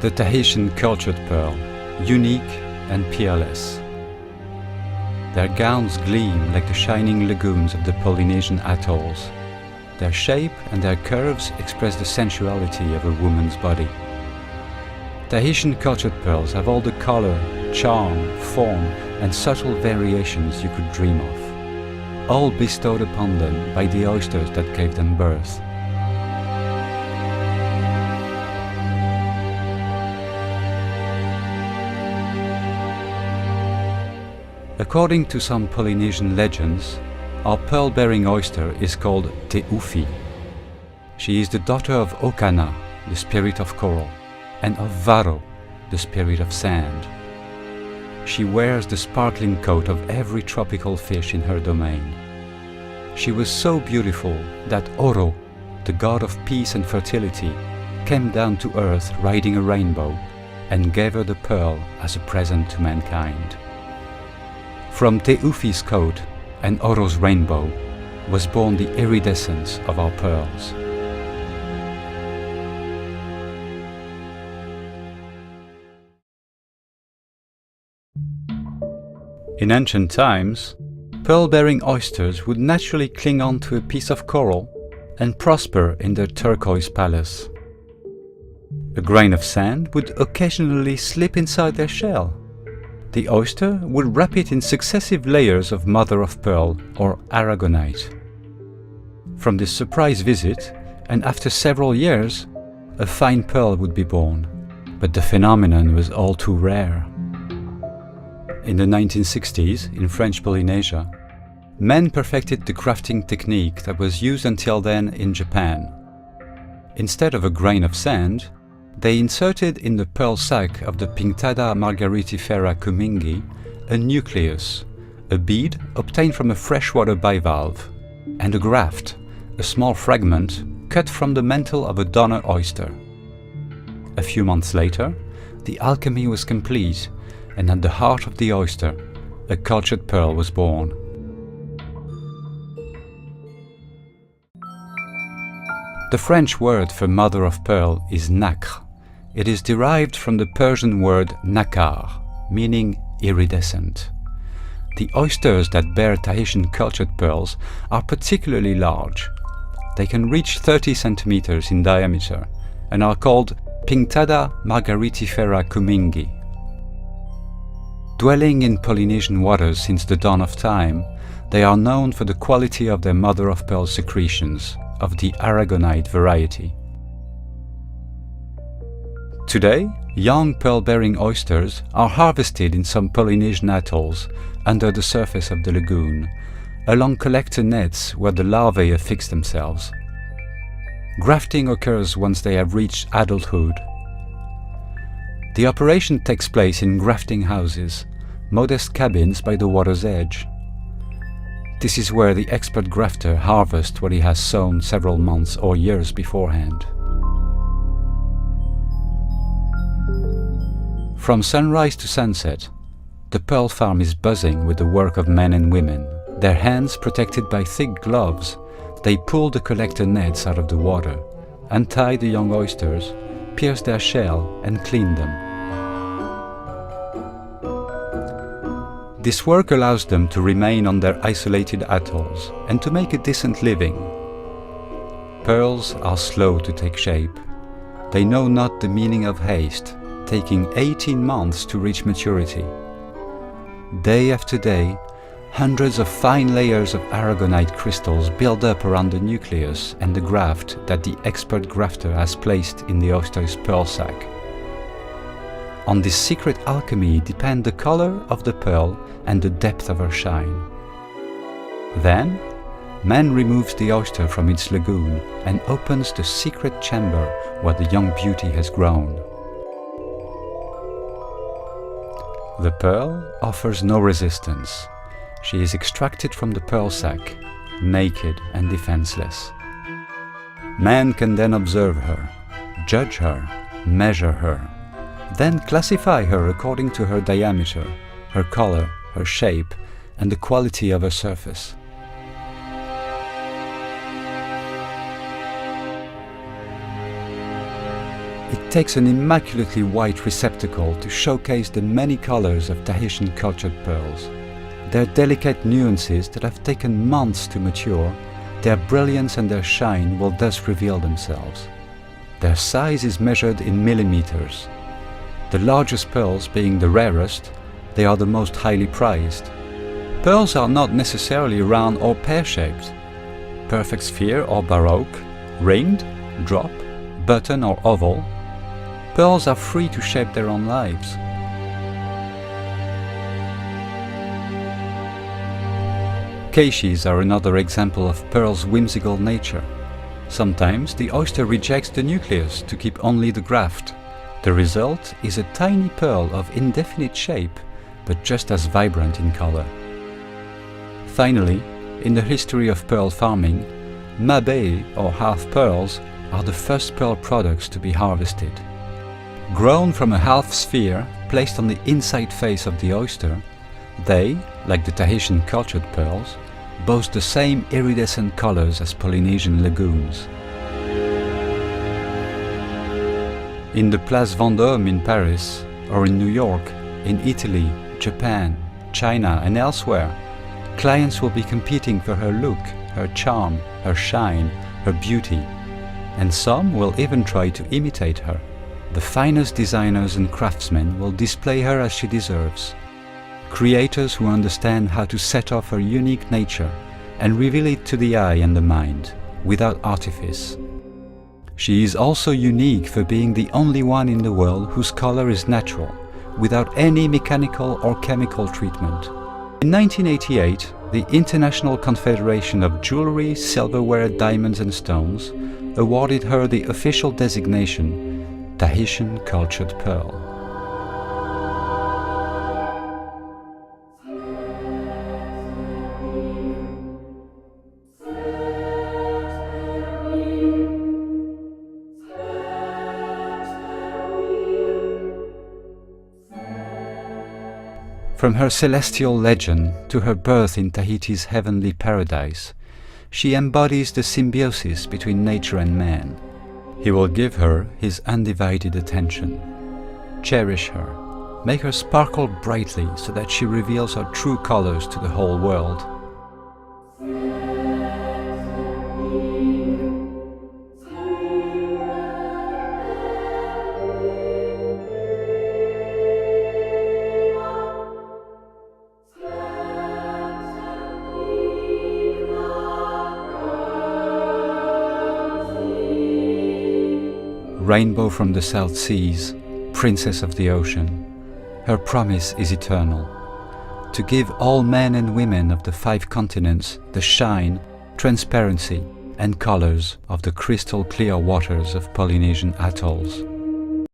The Tahitian cultured pearl, unique and peerless. Their gowns gleam like the shining lagoons of the Polynesian atolls. Their shape and their curves express the sensuality of a woman's body. Tahitian cultured pearls have all the color, charm, form and subtle variations you could dream of, all bestowed upon them by the oysters that gave them birth. According to some Polynesian legends, our pearl-bearing oyster is called Teufi. She is the daughter of Okana, the spirit of coral, and of Varo, the spirit of sand. She wears the sparkling coat of every tropical fish in her domain. She was so beautiful that Oro, the god of peace and fertility, came down to earth riding a rainbow and gave her the pearl as a present to mankind. From Teufi's coat and Oro's rainbow was born the iridescence of our pearls. In ancient times, pearl-bearing oysters would naturally cling on to a piece of coral and prosper in their turquoise palace. A grain of sand would occasionally slip inside their shell. The oyster would wrap it in successive layers of mother-of-pearl or aragonite. From this surprise visit, and after several years, a fine pearl would be born, but the phenomenon was all too rare. In the 1960s, in French Polynesia, men perfected the grafting technique that was used until then in Japan. Instead of a grain of sand, they inserted in the pearl sac of the Pinctada margaritifera kumingi a nucleus, a bead obtained from a freshwater bivalve, and a graft, a small fragment cut from the mantle of a donor oyster. A few months later, the alchemy was complete, and at the heart of the oyster, a cultured pearl was born. The French word for mother of pearl is nacre. It is derived from the Persian word nakar, meaning iridescent. The oysters that bear Tahitian cultured pearls are particularly large. They can reach 30 centimeters in diameter and are called Pinctada margaritifera kumingi. Dwelling in Polynesian waters since the dawn of time, they are known for the quality of their mother-of-pearl secretions, of the aragonite variety. Today, young pearl-bearing oysters are harvested in some Polynesian atolls under the surface of the lagoon, along collector nets where the larvae affix themselves. Grafting occurs once they have reached adulthood. The operation takes place in grafting houses, modest cabins by the water's edge. This is where the expert grafter harvests what he has sown several months or years beforehand. From sunrise to sunset, the pearl farm is buzzing with the work of men and women. Their hands protected by thick gloves, they pull the collector nets out of the water, untie the young oysters, pierce their shell and clean them. This work allows them to remain on their isolated atolls and to make a decent living. Pearls are slow to take shape. They know not the meaning of haste, taking 18 months to reach maturity. Day after day, hundreds of fine layers of aragonite crystals build up around the nucleus and the graft that the expert grafter has placed in the oyster's pearl sac. On this secret alchemy depend the color of the pearl and the depth of her shine. Then, man removes the oyster from its lagoon and opens the secret chamber where the young beauty has grown. The pearl offers no resistance. She is extracted from the pearl sac, naked and defenseless. Man can then observe her, judge her, measure her, then classify her according to her diameter, her color, her shape, and the quality of her surface. It takes an immaculately white receptacle to showcase the many colors of Tahitian cultured pearls. Their delicate nuances that have taken months to mature, their brilliance and their shine will thus reveal themselves. Their size is measured in millimeters. The largest pearls being the rarest, they are the most highly prized. Pearls are not necessarily round or pear-shaped. Perfect sphere or baroque, ringed, drop, button or oval, pearls are free to shape their own lives. Caches are another example of pearl's whimsical nature. Sometimes the oyster rejects the nucleus to keep only the graft. The result is a tiny pearl of indefinite shape, but just as vibrant in color. Finally, in the history of pearl farming, mabe or half pearls are the first pearl products to be harvested. Grown from a half sphere placed on the inside face of the oyster, they, like the Tahitian cultured pearls, boast the same iridescent colors as Polynesian lagoons. In the Place Vendôme in Paris, or in New York, in Italy, Japan, China and elsewhere, clients will be competing for her look, her charm, her shine, her beauty, and some will even try to imitate her. The finest designers and craftsmen will display her as she deserves. Creators who understand how to set off her unique nature and reveal it to the eye and the mind, without artifice. She is also unique for being the only one in the world whose color is natural, without any mechanical or chemical treatment. In 1988, the International Confederation of Jewelry, Silverware, Diamonds and Stones awarded her the official designation Tahitian Cultured Pearl. From her celestial legend to her birth in Tahiti's heavenly paradise, she embodies the symbiosis between nature and man. He will give her his undivided attention. Cherish her, make her sparkle brightly so that she reveals her true colors to the whole world. Rainbow from the South Seas, Princess of the Ocean, her promise is eternal, to give all men and women of the 5 continents the shine, transparency and colors of the crystal clear waters of Polynesian atolls.